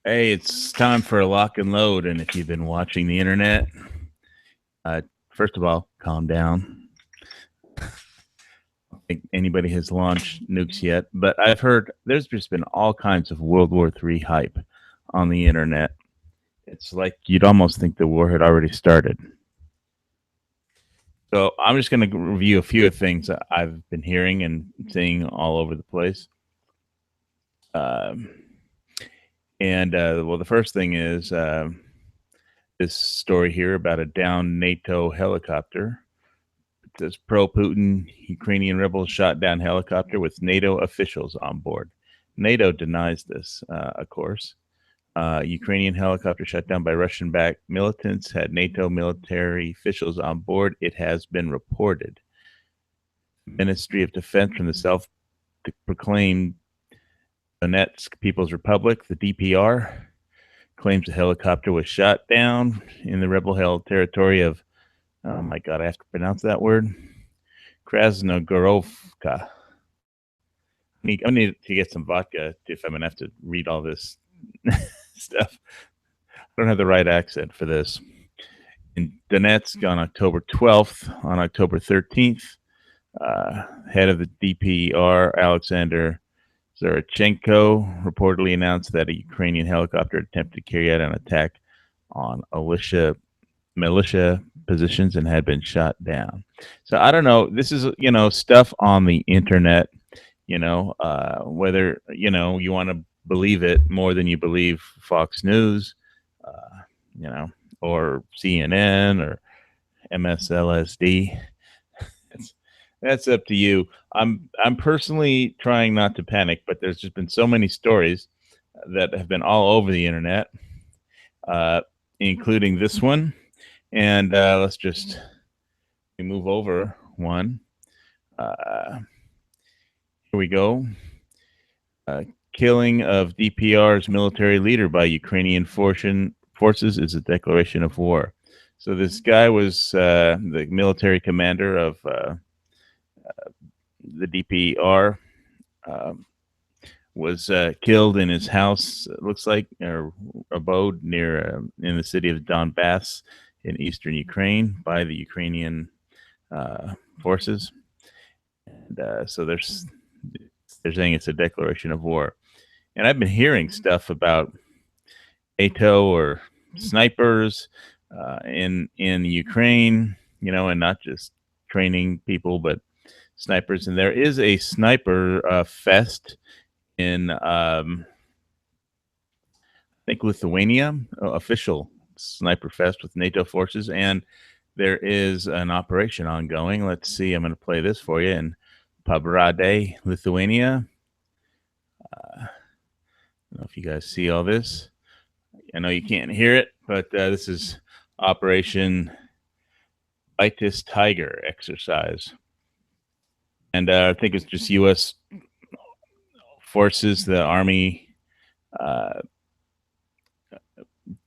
Hey, it's time for a lock and load. And if you've been watching the internet, uh, first of all, calm down. I don't think anybody has launched nukes yet, but I've heard there's just been all kinds of World War III hype on the internet. It's like you'd almost think the war had already started. So I'm just going to review a few of things that I've been hearing and seeing all over the place. Um, well, the first thing is this story here about a downed NATO helicopter. It says pro-Putin Ukrainian rebels shot down helicopter with NATO officials on board. NATO denies this, of course. Ukrainian helicopter shot down by Russian-backed militants had NATO military officials on board. It has been reported. Ministry of Defense from the self-proclaimed Donetsk People's Republic, the DPR, claims the helicopter was shot down in the rebel-held territory of, oh my God, I have to pronounce that word, Krasnogorovka. I need to get some vodka if I'm going to have to read all this stuff. I don't have the right accent for this. In Donetsk on October 12th, on October 13th, head of the DPR, Alexander Zarchenko, reportedly announced that a Ukrainian helicopter attempted to carry out an attack on militia positions and had been shot down. So I don't know. This is, stuff on the internet, whether, you want to believe it more than you believe Fox News, or CNN or MSLSD. That's up to you. I'm personally trying not to panic, but there's just been so many stories that have been all over the internet, including this one. And let's just move over one. Here we go. Killing of DPR's military leader by Ukrainian forces is a declaration of war. So this guy was the military commander of the DPR. Was killed in his house, it looks like, or abode near in the city of Donbass in eastern Ukraine by the Ukrainian forces. And so they're saying it's a declaration of war. And I've been hearing stuff about ATO or snipers in Ukraine, and not just training people, but snipers. And there is a sniper fest in I think Lithuania, official sniper fest with NATO forces, and there is an operation ongoing. Let's see, I'm going to play this for you in Pabradė, Lithuania. I don't know if you guys see all this. I know you can't hear it, but this is Operation Vitis Tiger exercise. And I think it's just U.S. forces, the Army,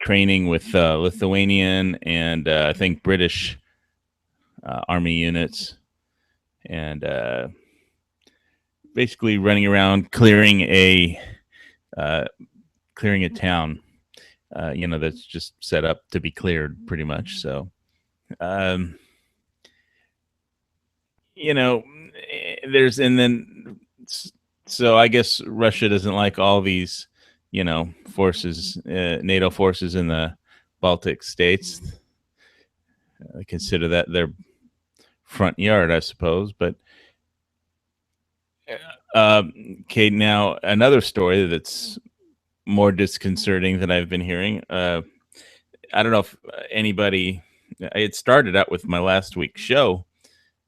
training with Lithuanian and I think British Army units, and basically running around clearing a town, that's just set up to be cleared, pretty much. So, there's and then so I guess Russia doesn't like all these, forces, NATO forces in the Baltic states. They consider that their front yard, I suppose. But okay, now another story that's more disconcerting that I've been hearing. I don't know if anybody. It started out with my last week's show.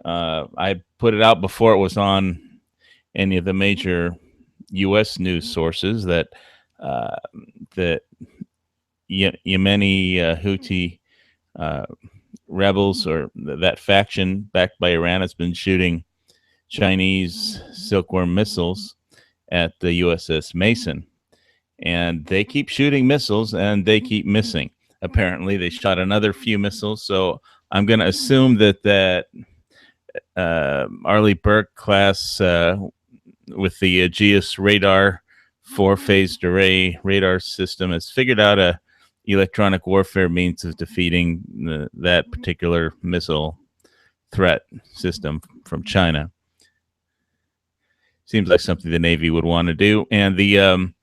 I put it out before it was on any of the major U.S. news sources that the Yemeni Houthi rebels, or that faction backed by Iran, has been shooting Chinese Silkworm missiles at the USS Mason. And they keep shooting missiles and they keep missing. Apparently, they shot another few missiles. So I'm going to assume that Arleigh Burke class with the Aegis radar four-phased array radar system has figured out a electronic warfare means of defeating that particular missile threat system from China. Seems like something the Navy would want to do. And the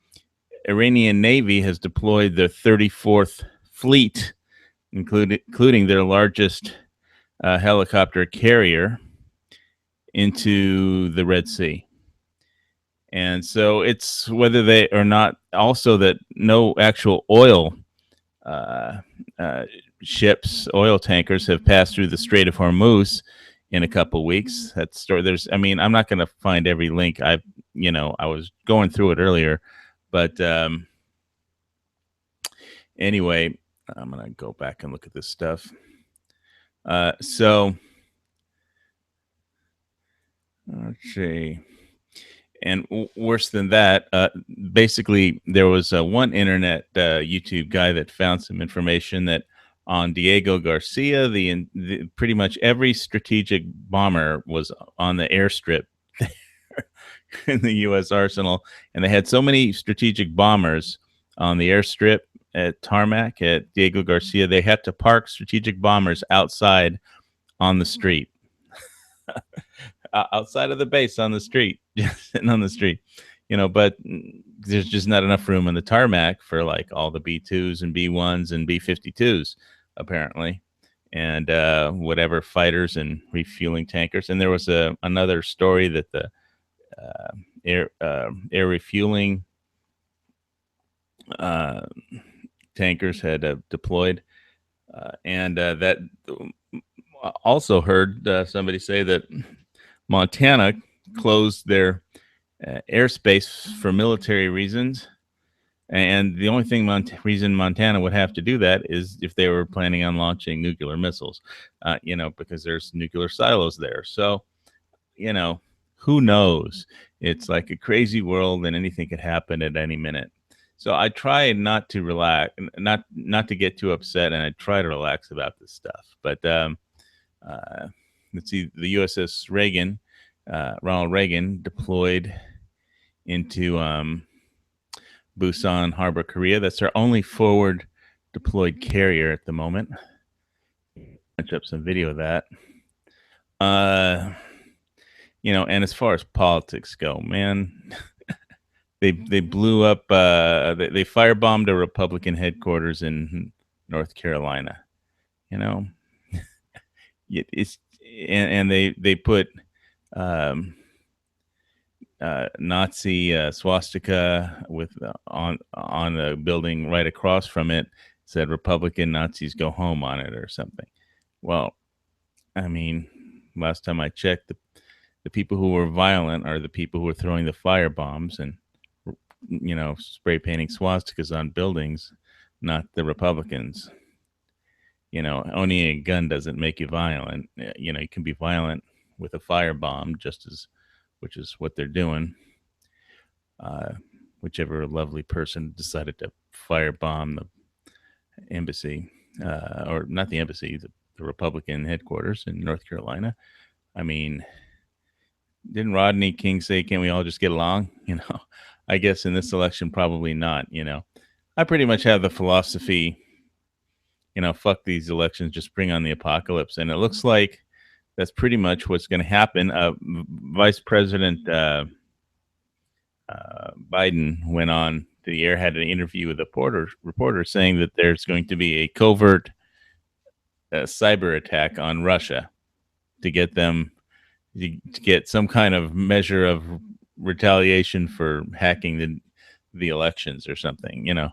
Iranian Navy has deployed the 34th Fleet, including their largest helicopter carrier, into the Red Sea. And so it's whether they or not, also that no actual oil ships, oil tankers have passed through the Strait of Hormuz in a couple weeks. That story, I'm not going to find every link. I was going through it earlier, but anyway, I'm going to go back and look at this stuff. So let's see. And worse than that, basically, there was one internet YouTube guy that found some information that on Diego Garcia, the pretty much every strategic bomber was on the airstrip in the U.S. arsenal, and they had so many strategic bombers on the airstrip at Tarmac at Diego Garcia, they had to park strategic bombers outside on the street. Outside of the base on the street, just sitting on the street, but there's just not enough room on the tarmac for like all the B2s and B1s and B52s, apparently, and whatever fighters and refueling tankers. And there was another story that the air refueling tankers had deployed, and that also heard somebody say that Montana closed their airspace for military reasons, and the only reason Montana would have to do that is if they were planning on launching nuclear missiles, because there's nuclear silos there. So, who knows? It's like a crazy world, and anything could happen at any minute. So I try not to relax, not to get too upset, and I try to relax about this stuff. But let's see, the USS Reagan, Ronald Reagan, deployed into Busan Harbor, Korea. That's our only forward deployed carrier at the moment. Punch up some video of that. And as far as politics go, man, they blew up, they firebombed a Republican headquarters in North Carolina. It's and they put Nazi swastika with on a building right across from it. Said Republican Nazis go home on it or something. Well, I mean, last time I checked, the people who were violent are the people who were throwing the fire bombs and spray painting swastikas on buildings, not the Republicans. Owning a gun doesn't make you violent. You can be violent with a firebomb, which is what they're doing. Whichever lovely person decided to firebomb the embassy, or not the embassy, the Republican headquarters in North Carolina. I mean, didn't Rodney King say, "Can't we all just get along?" I guess in this election, probably not. I pretty much have the philosophy, fuck these elections, just bring on the apocalypse. And it looks like that's pretty much what's going to happen. Vice President Biden went on the air, had an interview with a reporter saying that there's going to be a covert cyber attack on Russia to get them to get some kind of measure of retaliation for hacking the elections or something.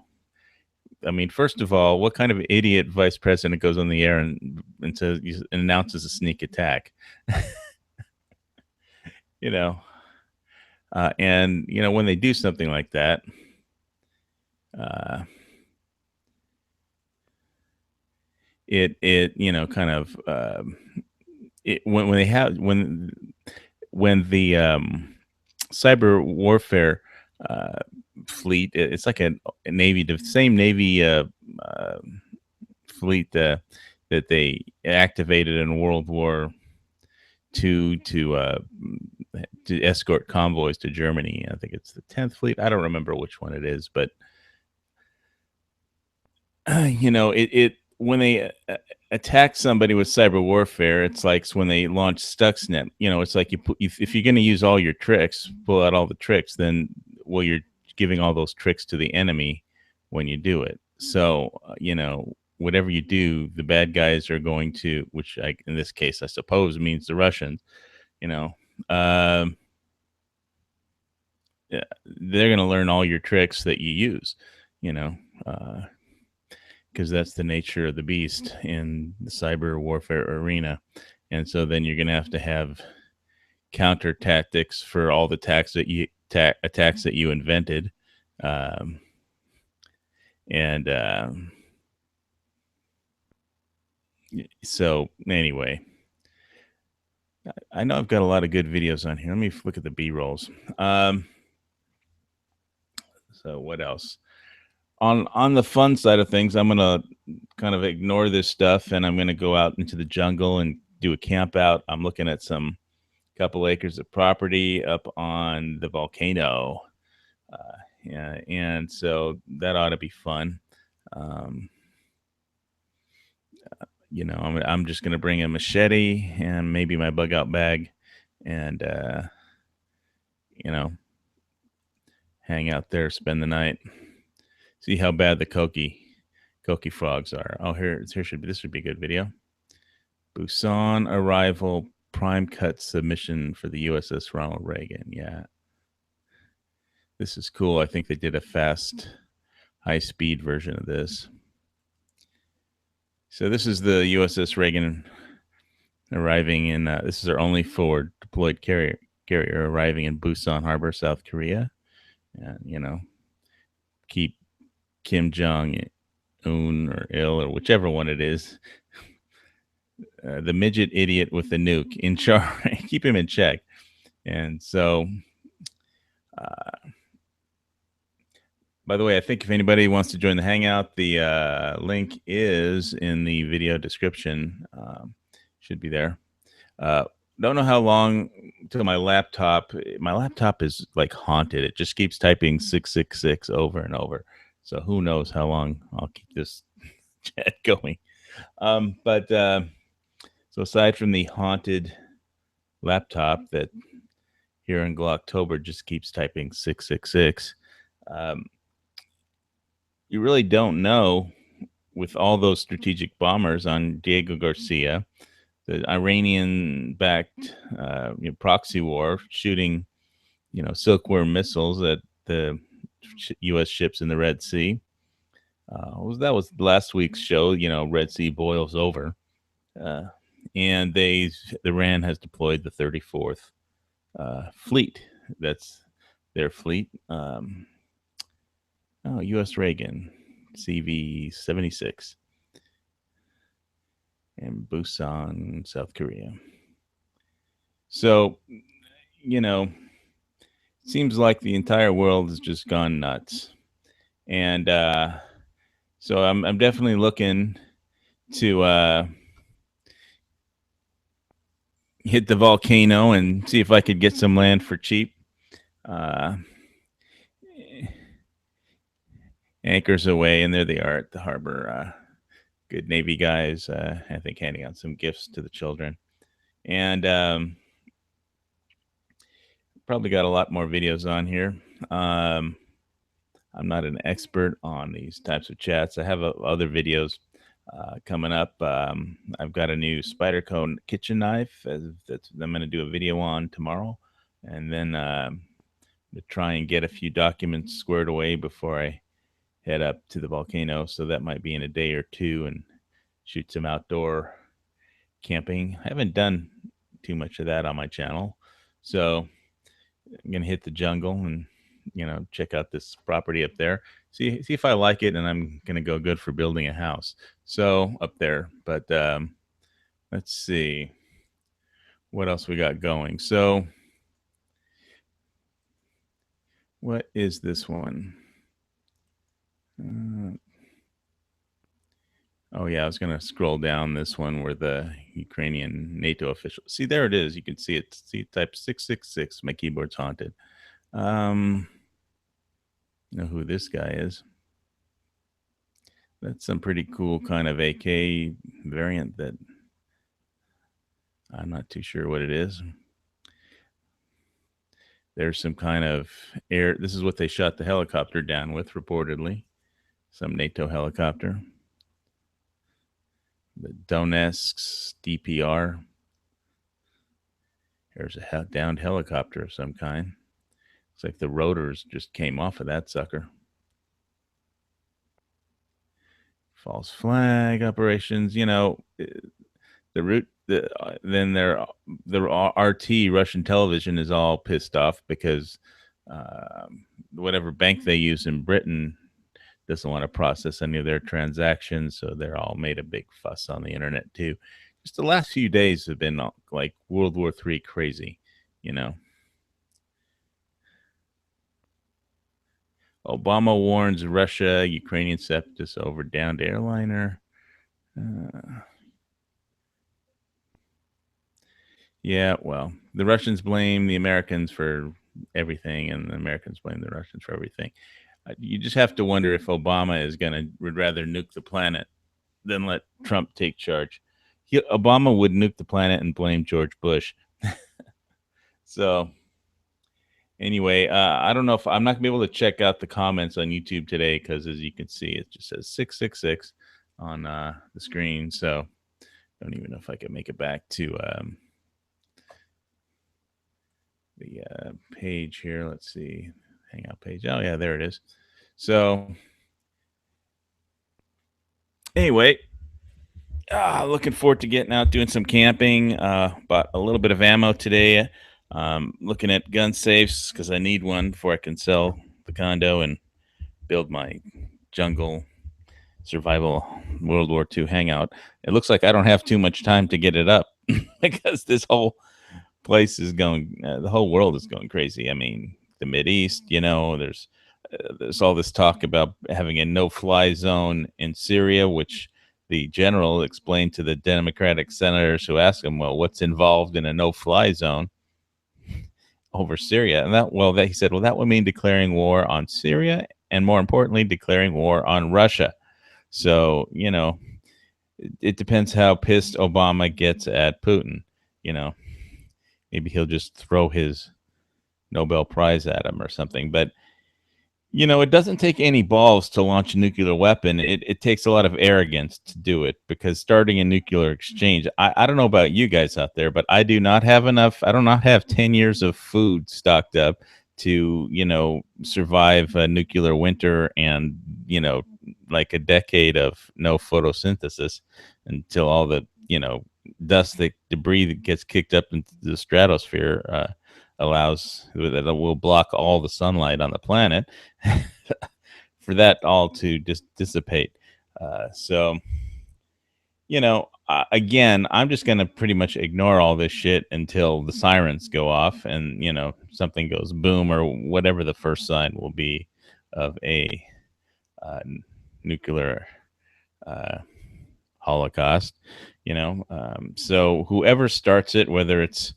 I mean, first of all, what kind of idiot vice president goes on the air and says, and announces a sneak attack? And when they do something like that, it kind of when the cyber warfare fleet, it's like a Navy, the same Navy fleet that they activated in World War II to to escort convoys to Germany. I think it's the 10th Fleet. I don't remember which one it is, but it when they attack somebody with cyber warfare, it's like when they launch Stuxnet. It's like if you're going to use all your tricks, pull out all the tricks, then you're giving all those tricks to the enemy when you do it. So whatever you do, the bad guys are going to, which in this case I suppose means the Russians. Um, yeah, they're going to learn all your tricks that you use. Because that's the nature of the beast in the cyber warfare arena. And so then you're going to have counter tactics for all the attacks that you invented. So anyway, I know I've got a lot of good videos on here. Let me look at the B-rolls. So what else? On the fun side of things, I'm gonna kind of ignore this stuff, and I'm gonna go out into the jungle and do a camp out. I'm looking at some couple acres of property up on the volcano, yeah, and so that ought to be fun. I'm just gonna bring a machete and maybe my bug out bag, and hang out there, spend the night, see how bad the Koki frogs are. Oh, this should be a good video. Busan arrival prime cut submission for the USS Ronald Reagan. Yeah, this is cool. I think they did a fast, high speed version of this. So this is the USS Reagan arriving in. This is our only forward deployed carrier arriving in Busan Harbor, South Korea. And keep Kim Jong Un or Il or whichever one it is, the midget idiot with the nuke in charge. Keep him in check. And so, by the way, I think if anybody wants to join the Hangout, the link is in the video description. Should be there. Don't know how long till my laptop is like haunted. It just keeps typing 666 over and over. So who knows how long I'll keep this chat going. So aside from the haunted laptop that here in Glocktober just keeps typing 666, you really don't know, with all those strategic bombers on Diego Garcia, the Iranian-backed proxy war, shooting silkworm missiles at the U.S. ships in the Red Sea. That was last week's show. Red Sea boils over, and Iran has deployed the 34th fleet. That's their fleet. U.S. Reagan CV-76 in Busan, South Korea. So, seems like the entire world has just gone nuts, and so I'm definitely looking to hit the volcano and see if I could get some land for cheap. Anchors away, and there they are at the harbor. Good Navy guys, I think, handing out some gifts to the children. And probably got a lot more videos on here. I'm not an expert on these types of chats. I have other videos coming up. I've got a new Spyderco kitchen knife that I'm going to do a video on tomorrow, and then to try and get a few documents squared away before I head up to the volcano. So that might be in a day or two, and shoot some outdoor camping. I haven't done too much of that on my channel, so I'm gonna hit the jungle and check out this property up there, see if I like it, and I'm gonna go good for building a house so up there. But let's see what else we got going. So what is this one? Oh yeah, I was gonna scroll down this one where the Ukrainian NATO official. See, there it is. You can see it. See, type 666. My keyboard's haunted. Um, know who this guy is? That's some pretty cool kind of AK variant that I'm not too sure what it is. There's some kind of air. This is what they shot the helicopter down with, reportedly. Some NATO helicopter. The Donetsk's DPR. There's a downed helicopter of some kind. Looks like the rotors just came off of that sucker. False flag operations. You know, the root. Then the RT Russian television is all pissed off because whatever bank they use in Britain doesn't want to process any of their transactions, so they're all made a big fuss on the internet too. Just the last few days have been like World War III crazy, you know. Obama warns Russia, Ukrainian separatists over downed airliner. Yeah, well, the Russians blame the Americans for everything, and the Americans blame the Russians for everything. You just have to wonder if Obama would rather nuke the planet than let Trump take charge. Obama would nuke the planet and blame George Bush. So anyway, I don't know if I'm not gonna be able to check out the comments on YouTube today because, as you can see, it just says 666 on the screen. So I don't even know if I can make it back to the page here. Let's see, Hangout page. Oh yeah, there it is. So anyway, looking forward to getting out doing some camping. Bought a little bit of ammo today. Looking at gun safes because I need one before I can sell the condo and build my jungle survival World War II hangout. It looks like I don't have too much time to get it up because this whole place is going, the whole world is going crazy. I mean, the Mideast, you know, there's all this talk about having a no-fly zone in Syria, which the general explained to the Democratic senators who asked him, well, what's involved in a no-fly zone over Syria? And he said, well, that would mean declaring war on Syria and, more importantly, declaring war on Russia. So, you know, it depends how pissed Obama gets at Putin. You know, maybe he'll just throw his Nobel Prize at him or something. But, you know, it doesn't take any balls to launch a nuclear weapon. It takes a lot of arrogance to do it, because starting a nuclear exchange, I don't know about you guys out there, but I do not have enough. I do not have 10 years of food stocked up to, you know, survive a nuclear winter and, you know, like a decade of no photosynthesis until all the, you know, dust, the debris that gets kicked up into the stratosphere that will block all the sunlight on the planet for that all to just dissipate. So, you know, again, I'm just going to pretty much ignore all this shit until the sirens go off and, you know, something goes boom or whatever the first sign will be of a nuclear holocaust, you know. So whoever starts it, whether it's,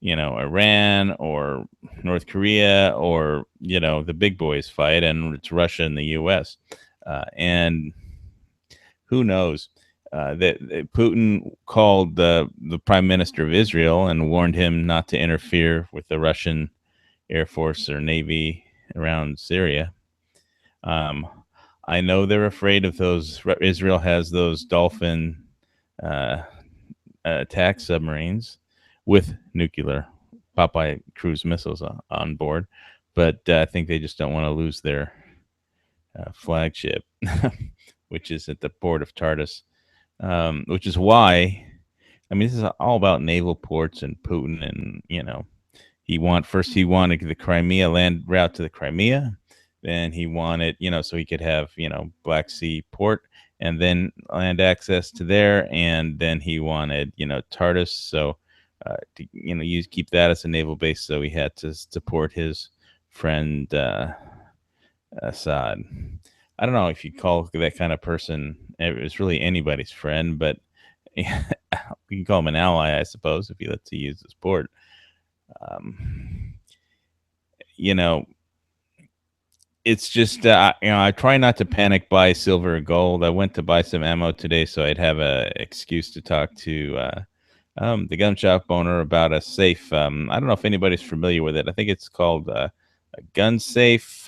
you know, Iran or North Korea or, you know, the big boys fight, and it's Russia and the U.S. And who knows? That Putin called the prime minister of Israel and warned him not to interfere with the Russian Air Force or Navy around Syria. I know they're afraid of those. Israel has those Dolphin attack submarines with nuclear Popeye cruise missiles on board, but I think they just don't want to lose their flagship, which is at the port of Tartus, which is why, I mean, this is all about naval ports and Putin, and, you know, he wanted the Crimea land route to the Crimea, then he wanted, you know, so he could have, you know, Black Sea port and then land access to there, and then he wanted, you know, Tartus, so to, you know, keep that as a naval base, so he had to support his friend Assad. I don't know if you call that kind of person it's really anybody's friend, but we can call him an ally, I suppose, if he lets you use the sport. Um, you know, it's just I try not to panic buy silver or gold. I went to buy some ammo today, so I'd have a excuse to talk to the gun shop owner about a safe. I don't know if anybody's familiar with it. I think it's called a gun safe,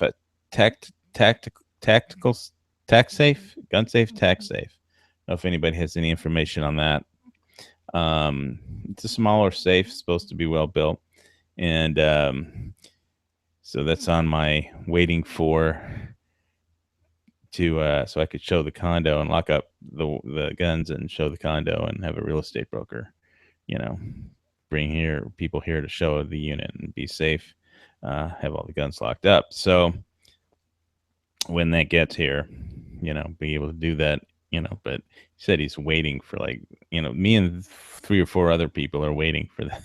tactical tax safe, gun safe, tax safe. I don't know if anybody has any information on that. It's a smaller safe, supposed to be well built, and so that's on my waiting for to so I could show the condo and lock up the guns and show the condo and have a real estate broker, you know, bring here people here to show the unit and be safe, have all the guns locked up. So when that gets here, be able to do that, but he said he's waiting for like, me and three or four other people are waiting for that.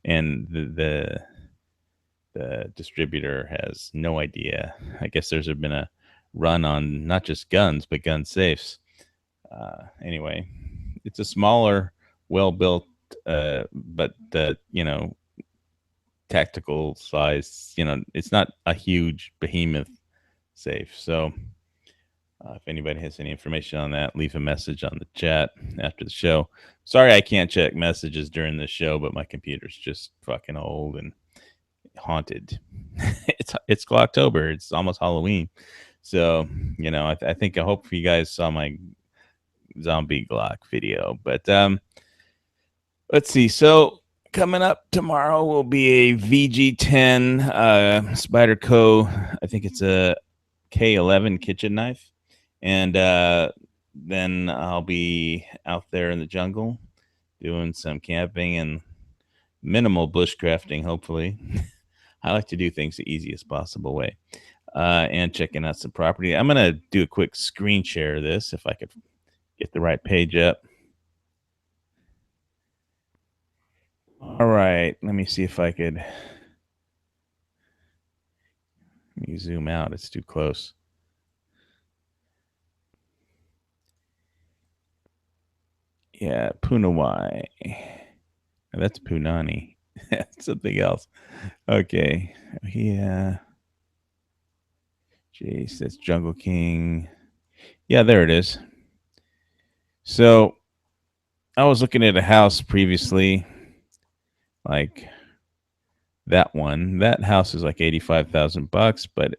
And the distributor has no idea. I guess there's been a run on not just guns but gun safes. Anyway, it's a smaller, well built, but tactical size. It's not a huge behemoth safe. So if anybody has any information on that, leave a message on the chat after the show. Sorry I can't check messages during the show, but my computer's just fucking old and haunted. It's October. It's almost Halloween. So, I hope you guys saw my zombie Glock video. But let's see. So coming up tomorrow will be a VG10 Spyderco. I think it's a K11 kitchen knife. And then I'll be out there in the jungle doing some camping and minimal bushcrafting, hopefully. I like to do things the easiest possible way. And checking out some property. I'm going to do a quick screen share of this if I could get the right page up. All right. Let me see if I could. Let me zoom out. It's too close. Yeah, Punawai. That's Punani. That's something else. Okay. Yeah. Jeez, that's Jungle King. Yeah, there it is. So I was looking at a house previously, like that one. That house is like $85,000, but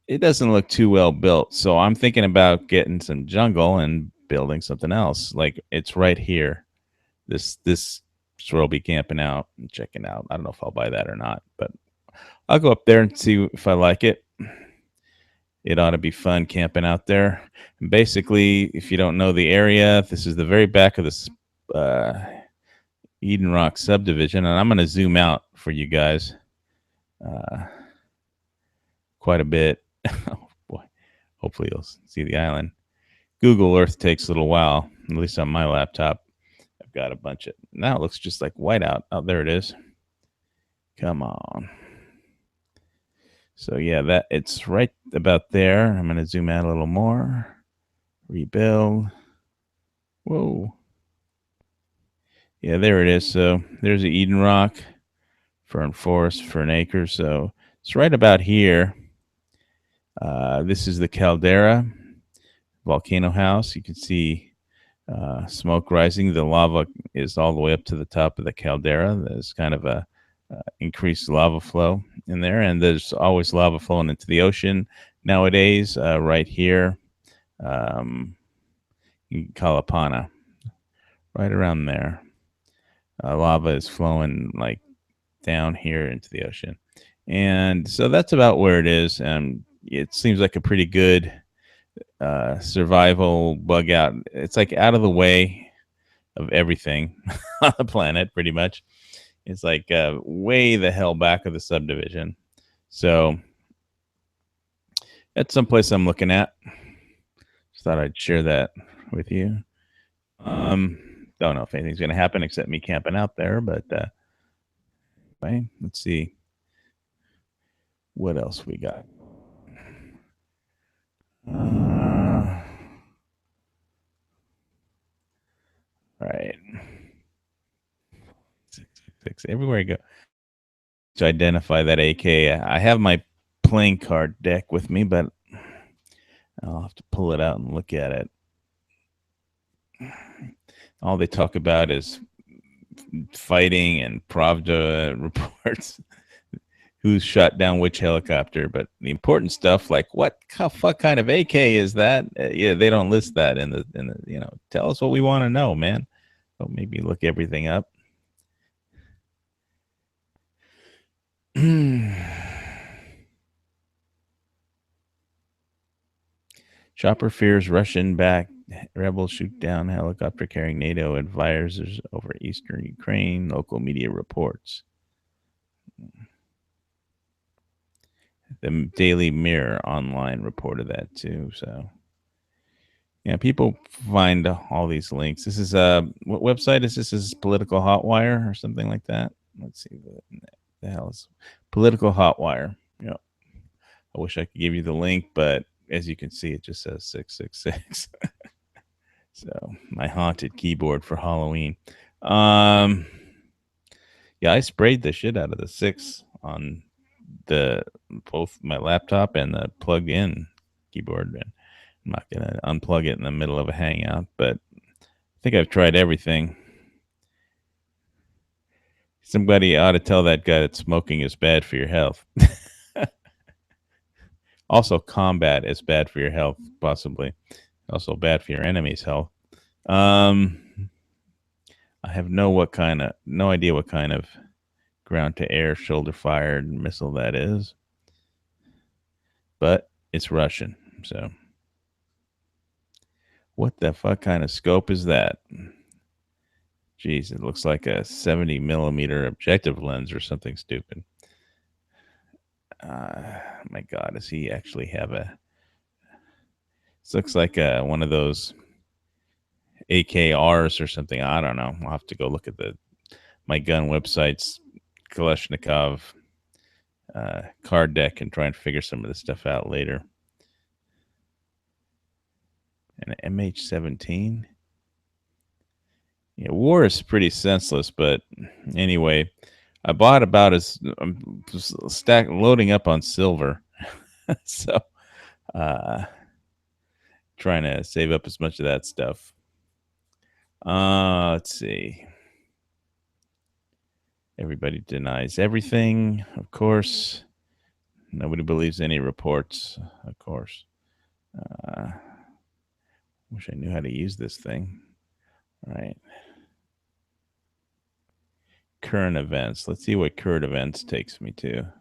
it doesn't look too well built. So I'm thinking about getting some jungle and building something else. Like it's right here. This is where I'll be camping out and checking out. I don't know if I'll buy that or not, but I'll go up there and see if I like it. It ought to be fun camping out there. And basically, if you don't know the area, this is the very back of this Eden Rock subdivision, and I'm going to zoom out for you guys quite a bit. Oh, boy. Hopefully you'll see the island. Google Earth takes a little while, at least on my laptop. I've got a bunch of, now it looks just like whiteout. Oh, there it is. Come on. So yeah, that it's right about there. I'm going to zoom out a little more. Rebuild. Whoa. Yeah, there it is. So there's the Eden Rock, Fern Forest, Fern Acres. So it's right about here. This is the Caldera volcano house. You can see smoke rising. The lava is all the way up to the top of the caldera. There's kind of a increased lava flow in there, and there's always lava flowing into the ocean nowadays. Right here, in Kalapana, right around there, lava is flowing like down here into the ocean, and so that's about where it is. And it seems like a pretty good survival bug out. It's like out of the way of everything on the planet, pretty much. It's like way the hell back of the subdivision. So that's someplace I'm looking at. Just thought I'd share that with you. Don't know if anything's going to happen except me camping out there, but anyway, let's see what else we got. right. 666. Everywhere I go to identify that AK. I have my playing card deck with me, but I'll have to pull it out and look at it. All they talk about is fighting and Pravda reports who's shot down which helicopter, but the important stuff like what fuck kind of AK is that? Yeah, they don't list that in the tell us what we want to know, man. Don't make me look everything up. Chopper fears Russian-backed rebels shoot down helicopter carrying NATO advisors over eastern Ukraine, local media reports. The Daily Mirror online reported that too. So, yeah, people find all these links. This is what website is this? This is Political Hotwire or something like that. Let's see the hell is Political Hotwire. Yeah, I wish I could give you the link, but as you can see, it just says 666. So my haunted keyboard for Halloween. Yeah, I sprayed the shit out of the 6 on both my laptop and the plug-in keyboard. And I'm not gonna unplug it in the middle of a hangout, but I think I've tried everything. Somebody ought to tell that guy that smoking is bad for your health. Also, combat is bad for your health, possibly. Also bad for your enemy's health. I have no idea what kind of ground-to-air shoulder-fired missile that is, but it's Russian. So, what the fuck kind of scope is that? Jeez, it looks like a 70 millimeter objective lens or something stupid. My God, does he actually have a? This looks like one of those AKRs or something. I don't know. I'll have to go look at my gun website's Kalashnikov card deck and try and figure some of this stuff out later. An MH17. Yeah, war is pretty senseless, but anyway, I bought about I'm loading up on silver, so trying to save up as much of that stuff. Let's see. Everybody denies everything, of course. Nobody believes any reports, of course. Wish I knew how to use this thing. All right. Current events. Let's see what current events takes me to.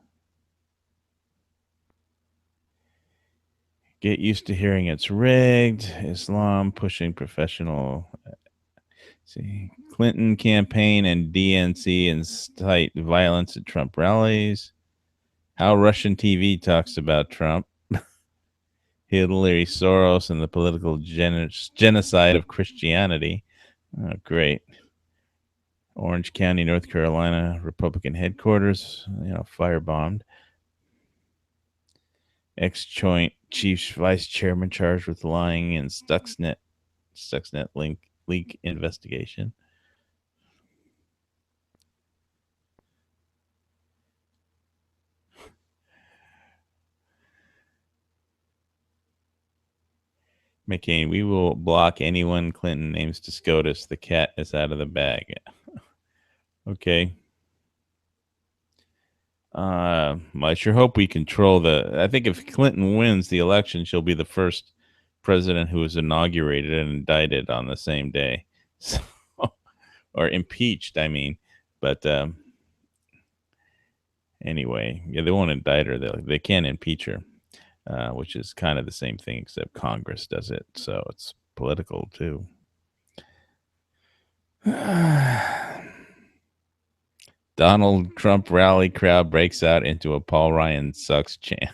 Get used to hearing it's rigged. Islam pushing professional. See, Clinton campaign and DNC incite violence at Trump rallies. How Russian TV talks about Trump. Hillary Soros and the political genocide of Christianity. Oh, great. Orange County, North Carolina, Republican headquarters, firebombed. Ex-joint chief vice chairman charged with lying in Stuxnet leak investigation. McCain, we will block anyone Clinton names to SCOTUS. The cat is out of the bag. Okay. I sure hope we control I think if Clinton wins the election, she'll be the first president who was inaugurated and indicted on the same day. So, or impeached, I mean. But anyway, yeah, they won't indict her. They can't impeach her, which is kind of the same thing, except Congress does it. So it's political, too. Donald Trump rally crowd breaks out into a Paul Ryan sucks chant.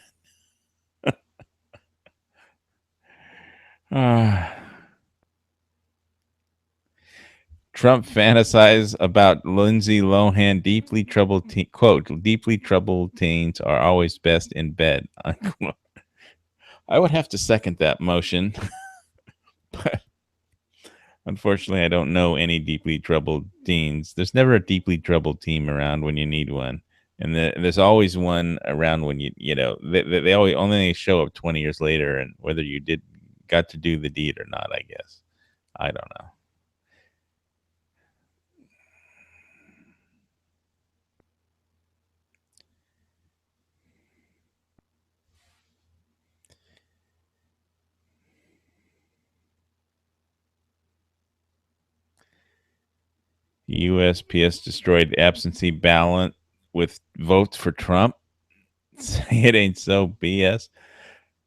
Trump fantasizes about Lindsay Lohan. Deeply troubled quote, deeply troubled teens are always best in bed. Unquote. I would have to second that motion. But Unfortunately, I don't know any deeply troubled teens. There's never a deeply troubled team around when you need one, and there's always one around when they always only show up 20 years later, and whether you got to do the deed or not, I guess I don't know. USPS destroyed absentee ballot with votes for Trump. It ain't so, BS.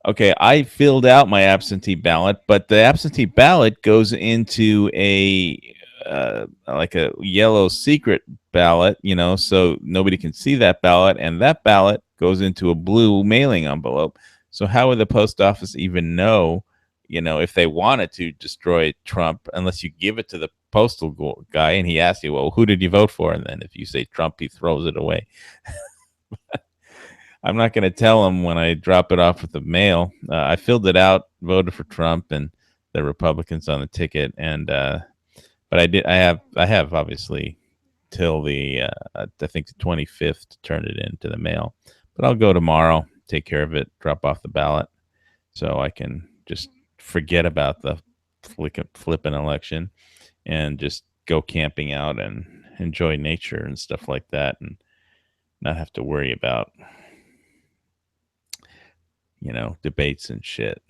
Okay, I filled out my absentee ballot, but the absentee ballot goes into a like a yellow secret ballot, so nobody can see that ballot, and that ballot goes into a blue mailing envelope. So how would the post office even know, if they wanted to destroy Trump, unless you give it to the postal guy and he asks you, well, who did you vote for? And then if you say Trump, he throws it away. I'm not going to tell him when I drop it off with the mail. I filled it out, voted for Trump and the Republicans on the ticket, and but I have obviously till the I think the 25th to turn it into the mail. But I'll go tomorrow, take care of it, drop off the ballot, so I can just forget about the flipping election and just go camping out and enjoy nature and stuff like that, and not have to worry about debates and shit.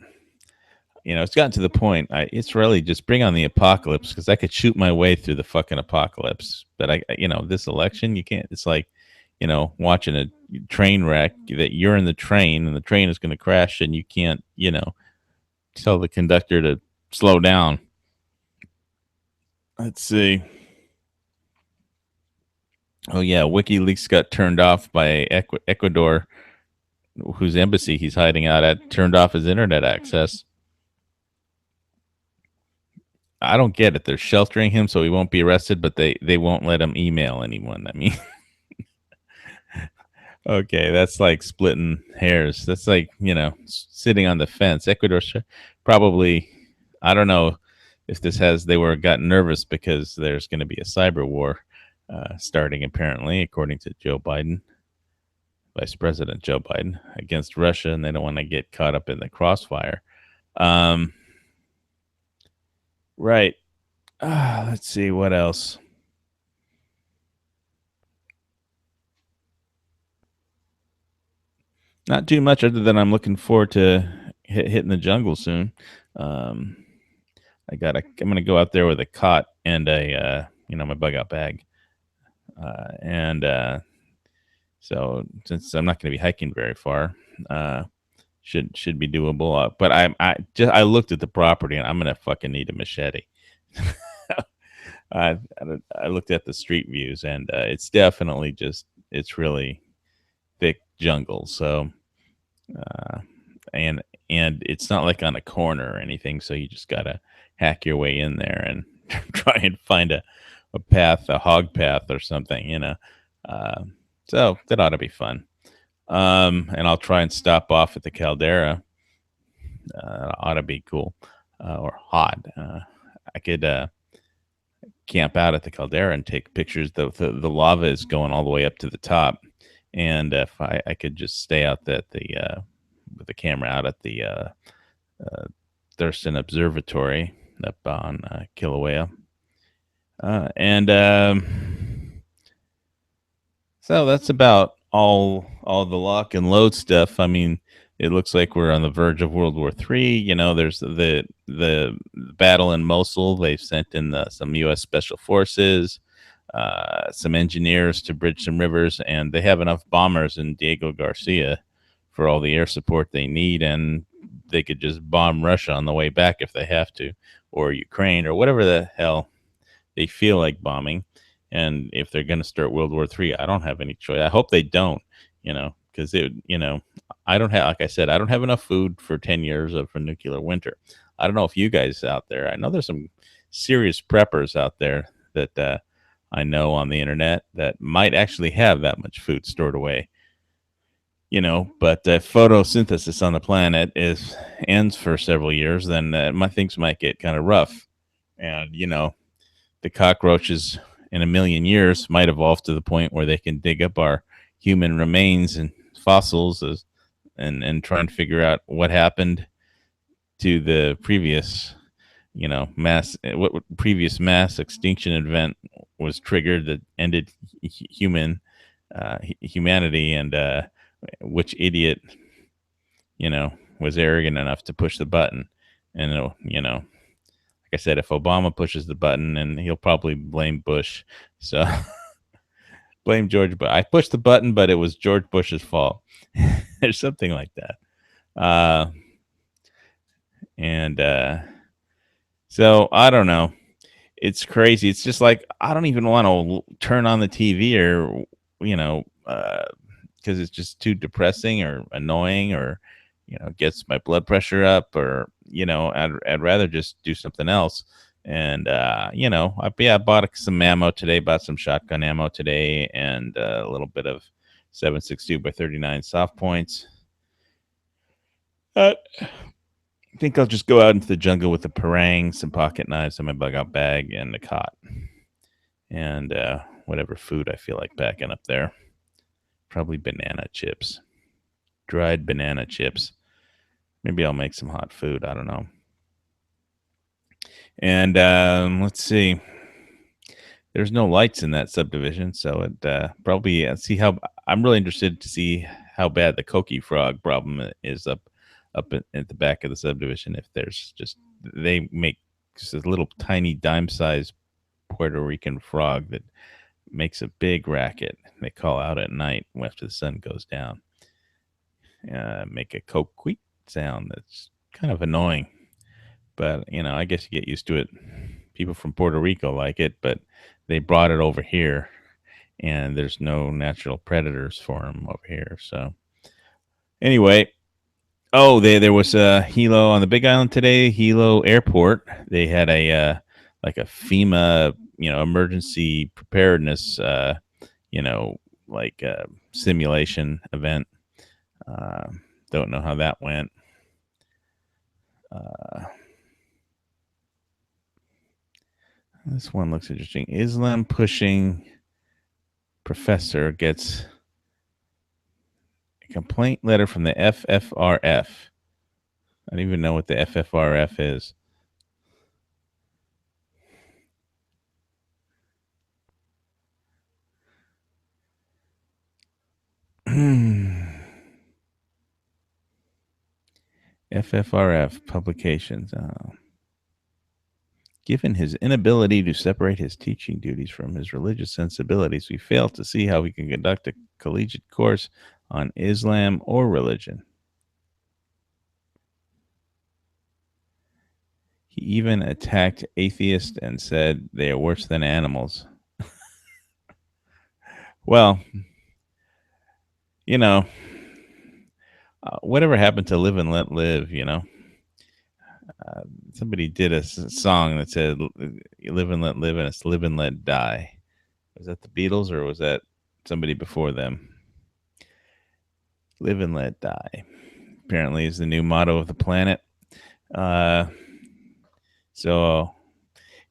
It's gotten to the point. It's really just bring on the apocalypse, because I could shoot my way through the fucking apocalypse. But this election, you can't. It's like, watching a train wreck that you're in the train and the train is going to crash and you can't, tell the conductor to slow down. Let's see. Oh yeah, WikiLeaks got turned off by Ecuador, whose embassy he's hiding out at, turned off his internet access. I don't get it. They're sheltering him so he won't be arrested, but they won't let him email anyone. I mean, okay, that's like splitting hairs. That's like, sitting on the fence. Ecuador probably, I don't know if they got nervous because there's going to be a cyber war starting, apparently, according to Joe Biden. Vice President Joe Biden, against Russia, and they don't want to get caught up in the crossfire. Right. Let's see what else. Not too much, other than I'm looking forward to hitting the jungle soon. I'm gonna go out there with a cot and my bug out bag, so since I'm not going to be hiking very far, should be doable. But I looked at the property and I'm going to fucking need a machete. I looked at the street views and it's definitely it's really thick jungle. So and it's not like on a corner or anything. So you just gotta hack your way in there and try and find a path, a hog path or something, so that ought to be fun. And I'll try and stop off at the Caldera. Ought to be cool, or hot. I could camp out at the Caldera and take pictures. The lava is going all the way up to the top, and if I could just stay out with the camera out at the Thurston Observatory up on Kilauea, so that's about all the lock and load stuff. I mean, it looks like we're on the verge of World War III. There's the battle in Mosul. They've sent in some U.S. Special Forces, some engineers to bridge some rivers, and they have enough bombers in Diego Garcia for all the air support they need, and they could just bomb Russia on the way back if they have to, or Ukraine, or whatever the hell they feel like bombing. And if they're going to start World War III, I don't have any choice. I hope they don't, because I don't have, like I said, I don't have enough food for 10 years of a nuclear winter. I don't know if you guys out there, I know there's some serious preppers out there that I know on the internet that might actually have that much food stored away, but photosynthesis on the planet ends for several years, then things might get kind of rough. And, the cockroaches in a million years might evolve to the point where they can dig up our human remains and fossils and try and figure out what happened to the previous, what previous mass extinction event was triggered that ended humanity, and which idiot, was arrogant enough to push the button. And like I said, if Obama pushes the button, and he'll probably blame Bush. So blame George Bush. I pushed the button, but it was George Bush's fault. There's something like that. So I don't know. It's crazy. It's just like I don't even want to turn on the TV or, because it's just too depressing or annoying, or gets my blood pressure up, or I'd rather just do something else. And I bought some ammo today, bought some shotgun ammo today, and a little bit of 7.62 by 39 soft points. I think I'll just go out into the jungle with a parang, some pocket knives in my bug out bag, and a cot, and whatever food I feel like packing up there. Probably banana chips, dried banana chips. Maybe I'll make some hot food. I don't know. And let's see. There's no lights in that subdivision, so it probably see how I'm really interested to see how bad the coqui frog problem is up at the back of the subdivision. If there's just they make just a little tiny dime-sized Puerto Rican frog that makes a big racket. They call out at night after the sun goes down. Make a coqui sound that's kind of annoying, but I guess you get used to it. People from Puerto Rico like it, but they brought it over here, and there's no natural predators for them over here. So anyway, there was a helo on the Big Island today, Hilo Airport. They had a like a FEMA emergency preparedness simulation event. Don't know how that went. This one looks interesting. Islam pushing professor gets a complaint letter from the FFRF. I don't even know what the FFRF is. FFRF publications. Given his inability to separate his teaching duties from his religious sensibilities, we fail to see how we can conduct a collegiate course on Islam or religion. He even attacked atheists and said they are worse than animals. Well, whatever happened to live and let live, somebody did a song that said live and let live, and it's live and let die. Was that the Beatles, or was that somebody before them? Live and let die, apparently, is the new motto of the planet. So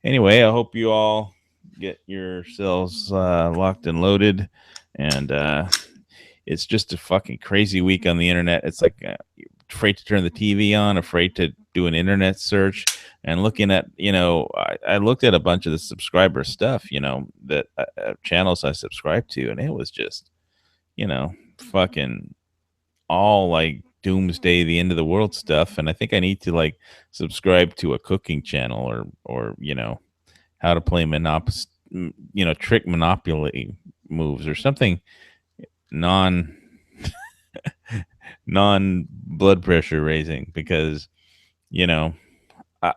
anyway, I hope you all get yourselves locked and loaded, and it's just a fucking crazy week on the internet. It's like afraid to turn the TV on, afraid to do an internet search, and looking at, I looked at a bunch of the subscriber stuff, that channels I subscribe to, and it was just, fucking all like doomsday, the end of the world stuff. And I think I need to like subscribe to a cooking channel, or how to play trick Monopoly moves or something non blood pressure raising, because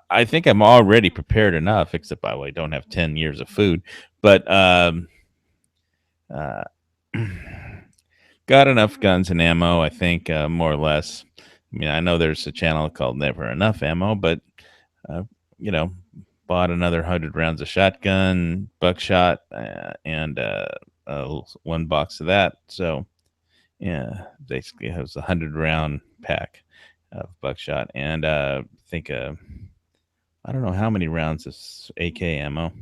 I think I'm already prepared enough, except I don't have 10 years of food, but got enough guns and ammo, I think, more or less. I mean, I know there's a channel called Never Enough Ammo, but bought another 100 rounds of shotgun, buckshot, and one box of that. So yeah, basically it has a 100 round pack of buckshot, and I think I don't know how many rounds this AK ammo.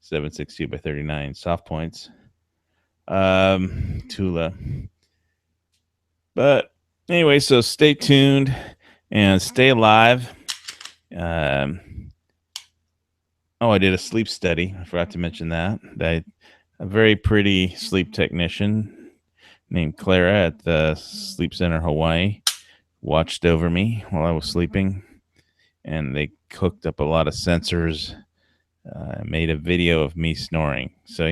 7.62 by 39 soft points. Tula. But anyway, so stay tuned and stay alive. I did a sleep study. I forgot to mention that. A very pretty sleep technician named Clara at the Sleep Center Hawaii watched over me while I was sleeping, and they hooked up a lot of sensors. Made a video of me snoring. So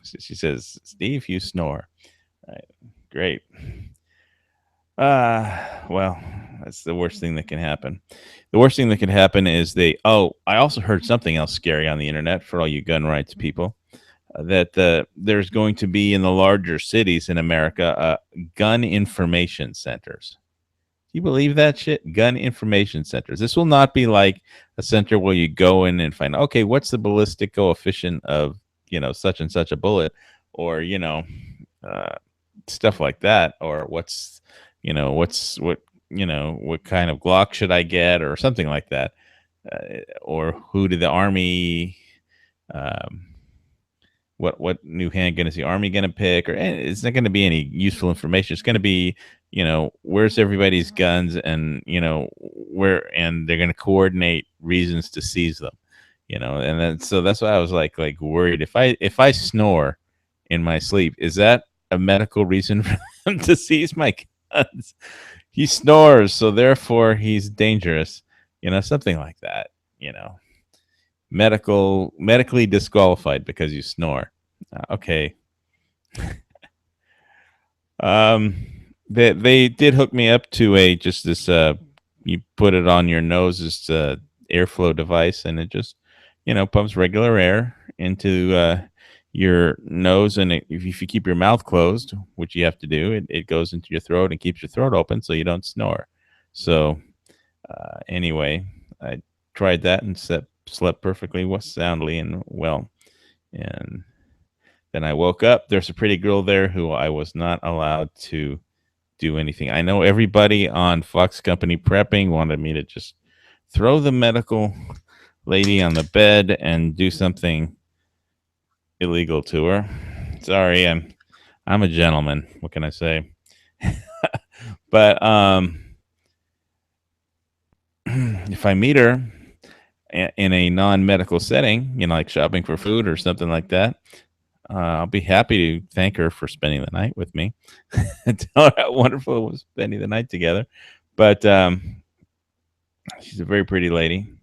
she says, "Steve, you snore." Great. Well, that's the worst thing that can happen. The worst thing that can happen is I also heard something else scary on the internet for all you gun rights people. That there's going to be in the larger cities in America gun information centers. Do you believe that shit? Gun information centers. This will not be like a center where you go in and find, okay, what's the ballistic coefficient of, such and such a bullet, or, uh, stuff like that, or what kind of Glock should I get, or something like that, or who did the Army, um, what new handgun is the Army going to pick, or it's not going to be any useful information. It's going to be, where's everybody's guns, and and they're going to coordinate reasons to seize them, and then so that's why I was like worried if I snore in my sleep, is that a medical reason for them to seize my guns? He snores, so therefore he's dangerous, something like that, medically disqualified because you snore. Okay. They did hook me up to this you put it on your nose, this airflow device, and it just pumps regular air into your nose, and if you keep your mouth closed, which you have to do, it goes into your throat and keeps your throat open so you don't snore. So anyway, I tried that and slept perfectly soundly and well, and then I woke up. There's a pretty girl there who I was not allowed to do anything. I know everybody on Fox Company Prepping wanted me to just throw the medical lady on the bed and do something illegal to her. Sorry, I'm a gentleman. What can I say? But if I meet her in a non-medical setting, like shopping for food or something like that, I'll be happy to thank her for spending the night with me. Tell her how wonderful it was spending the night together. But she's a very pretty lady.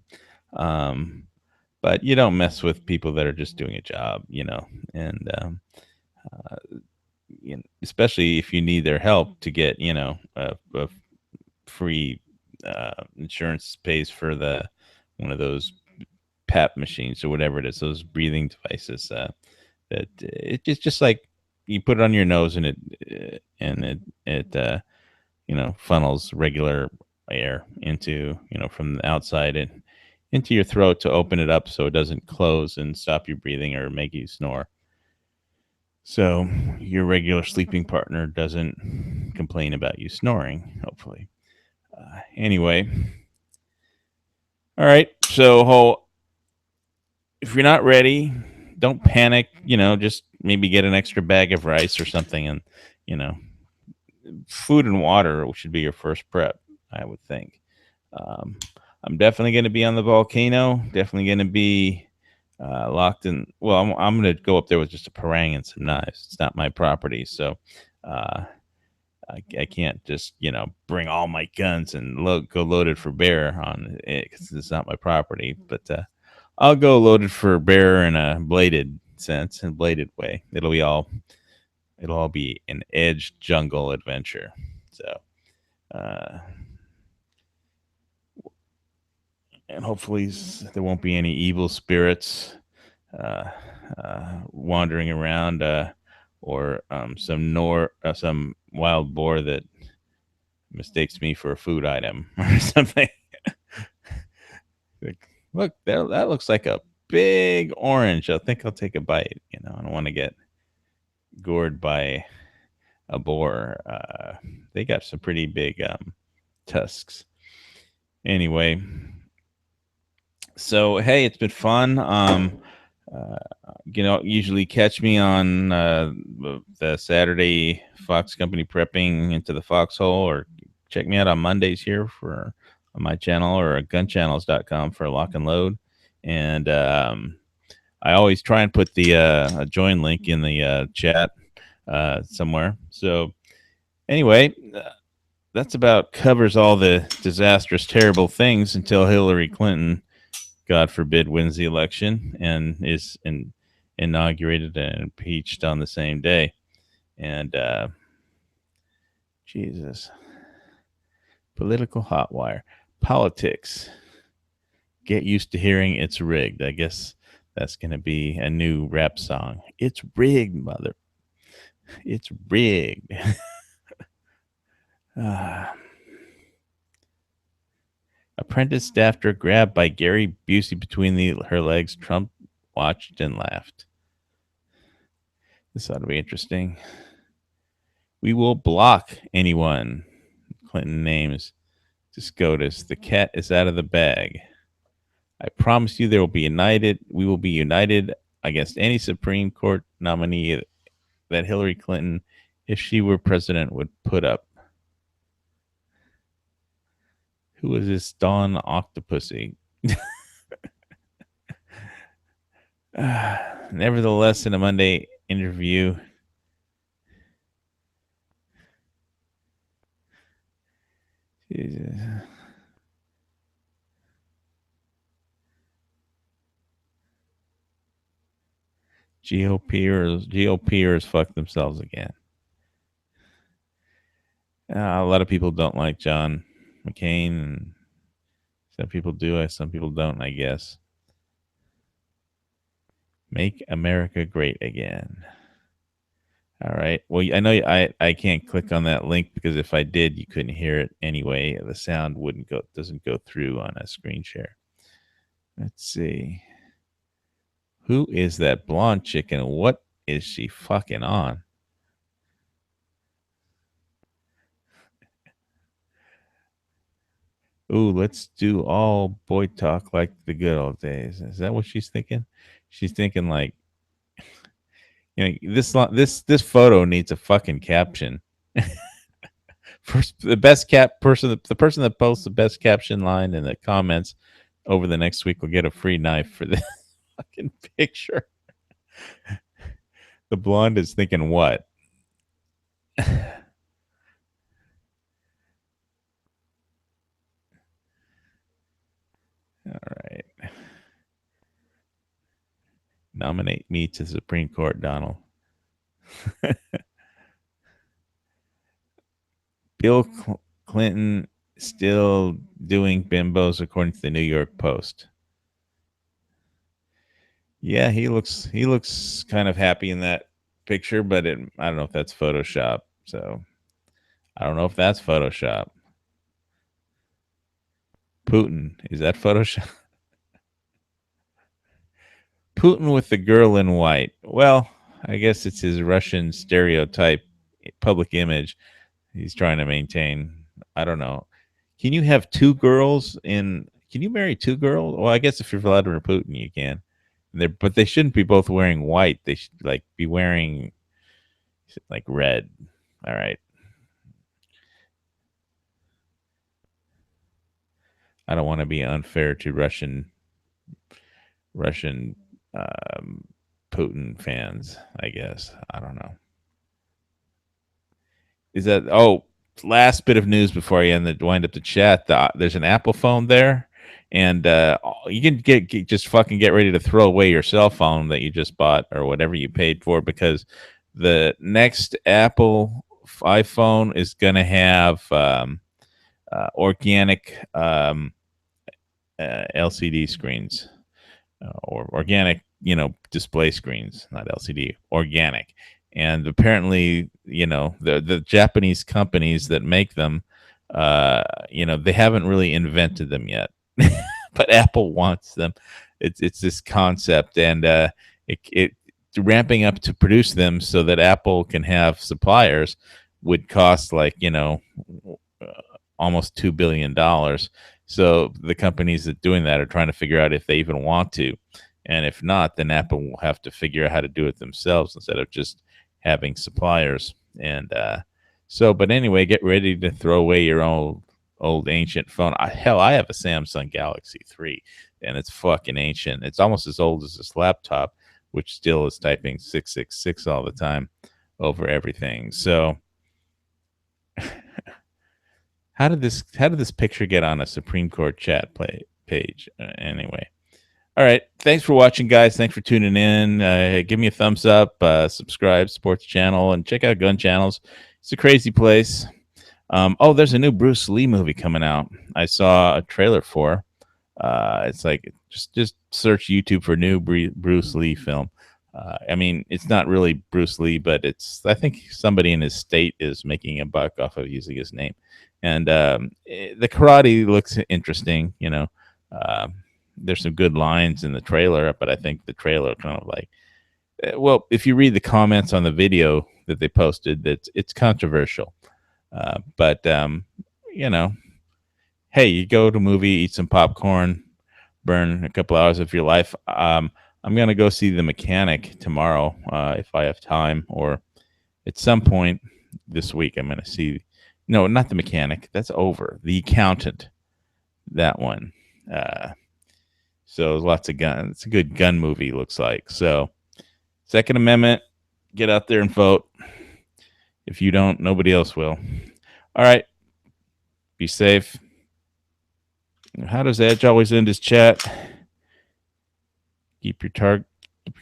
But you don't mess with people that are just doing a job, and especially if you need their help to get, a free insurance pays for one of those PAP machines or whatever it is, those breathing devices. That it's just like you put it on your nose and it funnels regular air into, from the outside and into your throat to open it up so it doesn't close and stop you breathing or make you snore. So your regular sleeping partner doesn't complain about you snoring, hopefully. Anyway. All right. So if you're not ready, don't panic, just maybe get an extra bag of rice or something, and, food and water should be your first prep, I would think. I'm definitely going to be on the volcano, definitely going to be locked in. Well, I'm going to go up there with just a parang and some knives. It's not my property, so I can't just, bring all my guns and go loaded for bear on it because it's not my property. But I'll go loaded for bear in a bladed sense and bladed way. It'll all be an edge jungle adventure. So, and hopefully there won't be any evil spirits wandering around, or some wild boar that mistakes me for a food item or something. Look, that looks like a big orange. I think I'll take a bite. I don't want to get gored by a boar. They got some pretty big tusks. Anyway, So hey, it's been fun. Usually catch me on the Saturday Fox Company prepping into the foxhole, or check me out on Mondays here for on my channel or at gunchannels.com for lock and load. And I always try and put the a join link in the chat somewhere. So anyway, that's about covers all the disastrous, terrible things until Hillary Clinton, God forbid, wins the election and is inaugurated and impeached on the same day. And Jesus, political hotwire, politics. Get used to hearing it's rigged. I guess that's going to be a new rap song. It's rigged, mother. It's rigged. Apprentice after grabbed by Gary Busey between her legs. Trump watched and laughed. This ought to be interesting. We will block anyone. Clinton names SCOTUS. The cat is out of the bag. I promise you, there will be united. We will be united against any Supreme Court nominee that Hillary Clinton, if she were president, would put up. Who is this Dawn Octopussy? Nevertheless, in a Monday interview, Jesus. GOPers fuck themselves again. A lot of people don't like John McCain, and some people do, some people don't, I guess. Make America great again. All right. Well, I know I can't click on that link because if I did, you couldn't hear it anyway. The sound doesn't go through on a screen share. Let's see. Who is that blonde chick and what is she fucking on? Ooh, let's do all boy talk like the good old days. Is that what she's thinking? She's thinking like, this photo needs a fucking caption. First, the person that posts the best caption line in the comments over the next week will get a free knife for this fucking picture. The blonde is thinking what? All right. Nominate me to the Supreme Court, Donald. Bill Clinton still doing bimbos, according to the New York Post. Yeah, he looks kind of happy in that picture, but I don't know if that's Photoshop. So I don't know if that's Photoshop. Putin, is that Photoshop? Putin with the girl in white. Well, I guess it's his Russian stereotype public image he's trying to maintain. I don't know. Can you have two girls in? Can you marry two girls? Well, I guess if you're Vladimir Putin, you can. But they shouldn't be both wearing white. They should be wearing like red. All right. I don't want to be unfair to Russian Putin fans. I guess I don't know. Is that last bit of news before I wind up the chat? There's an Apple phone there, and you can just fucking get ready to throw away your cell phone that you just bought or whatever you paid for, because the next Apple iPhone is going to have organic LCD screens or organic, display screens, not LCD, organic. And apparently, the Japanese companies that make them, they haven't really invented them yet, but Apple wants them. It's this concept, and it ramping up to produce them so that Apple can have suppliers would cost almost $2 billion. So the companies that doing that are trying to figure out if they even want to, and if not, then Apple will have to figure out how to do it themselves instead of just having suppliers. And but anyway, get ready to throw away your old ancient phone. Hell, I have a Samsung Galaxy 3, and it's fucking ancient. It's almost as old as this laptop, which still is typing 666 all the time over everything. So how did this picture get on a Supreme Court chat page? Anyway. All right. Thanks for watching, guys. Thanks for tuning in. Give me a thumbs up, subscribe, support the channel, and check out Gun Channels. It's a crazy place. There's a new Bruce Lee movie coming out. I saw a trailer for. It's like just search YouTube for new Bruce Lee film. I mean, it's not really Bruce Lee, but I think somebody in his state is making a buck off of using his name. And the karate looks interesting, you know. There's some good lines in the trailer, but I think the trailer kind of like, well, if you read the comments on the video that they posted, it's controversial. But you know, hey, you go to a movie, eat some popcorn, burn a couple hours of your life. I'm gonna go see The Mechanic tomorrow if I have time, or at some point this week. I'm gonna see. No, not The Mechanic. That's over. The Accountant. That one. So lots of guns. It's a good gun movie, looks like. So, Second Amendment, get out there and vote. If you don't, nobody else will. All right. Be safe. How does Edge always end his chat? Keep your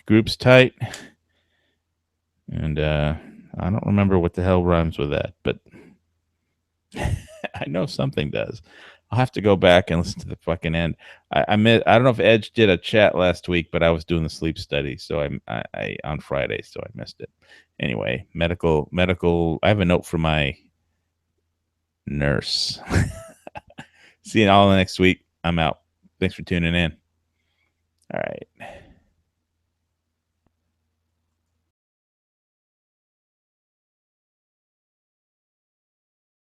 groups tight. And I don't remember what the hell rhymes with that, but I know something does. I'll have to go back and listen to the fucking end. I don't know if Edge did a chat last week, but I was doing the sleep study, so I on Friday, so I missed it. Anyway, medical. I have a note from my nurse. See you all next week. I'm out. Thanks for tuning in.